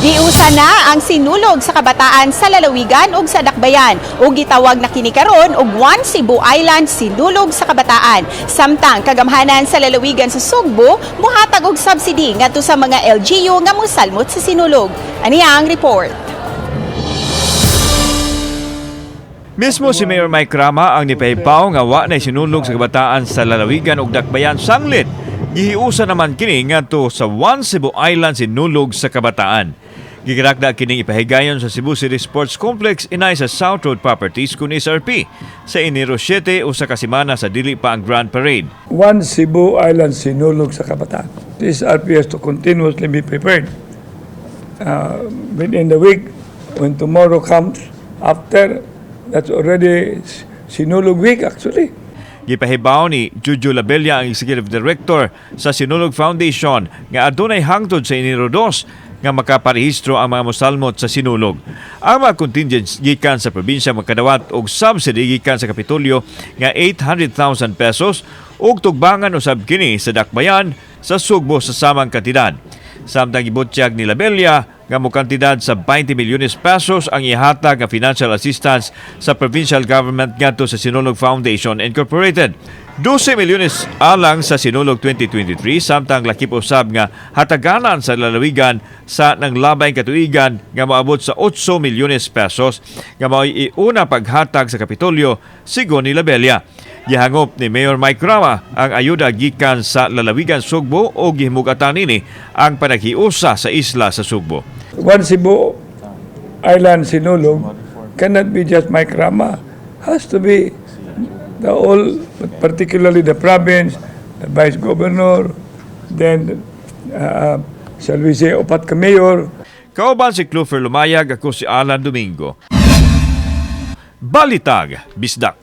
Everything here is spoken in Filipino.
Giusa na ang sinulog sa kabataan sa Lalawigan ug sa Dakbayan ug gitawag na kini karon og One Cebu Island sinulog sa kabataan. Samtang kagamhanan sa Lalawigan sa Sugbo muhatag og subsidy ngadto sa mga LGU nga mosalmot sa sinulog. Aniya ang report. Mismo si Mayor Mike Rama ang nipahibaw nga wa na sinulog sa kabataan sa Lalawigan ug Dakbayan sanglit. Gihiusa naman kini ngadto sa One Cebu Island sinulog sa kabataan. Gigirakda kining Ipahigayon sa Cebu City Sports Complex inay sa South Road Properties kun SRP sa Enero 7 usa ka semana sa dili pa ang Grand Parade. One Cebu Island sinulog sa kabataan. This SRP has to continuously be prepared. Within the week, when tomorrow comes, after, that's already sinulog week actually. Gipahibaw ni Juju Labella ang Executive Director sa Sinulog Foundation nga adunay hangtod sa Enero 2 nga makaparehistro ang mga mosalmot sa sinulog. Ang mga contingents gikan sa probinsya makadawat og subsidy gikan sa Kapitolyo nga 800,000 pesos ug tugbangan usab kini sa Dakbayan sa Sugbo sa samang kantidad. Samtang gibutyag ni Labella nga mo kantidad sa 20 milyones pesos ang ihatag nga financial assistance sa provincial government ngadto sa Sinulog Foundation Incorporated. 12 milyones alang sa Sinulog 2023 samtang lakip usab nga hataganan sa Lalawigan sa nanglabay katuigan nga moabot sa 8 milyones pesos nga mao'y iuna paghatag sa Kapitolyo sigon ni Labella. Gihangop ni Mayor Mike Rama ang ayuda gikan sa Lalawigan Sugbo o gihimugatan nini ang panaghiusa sa isla sa Sugbo. One Cebu Island sinulog cannot be just Mike Rama. Has to be the all, particularly the province, the vice governor, then shall we say upat ka mayor. Kauban si Clover Lumayag, ako si Alan Domingo. Balitang Bisdak.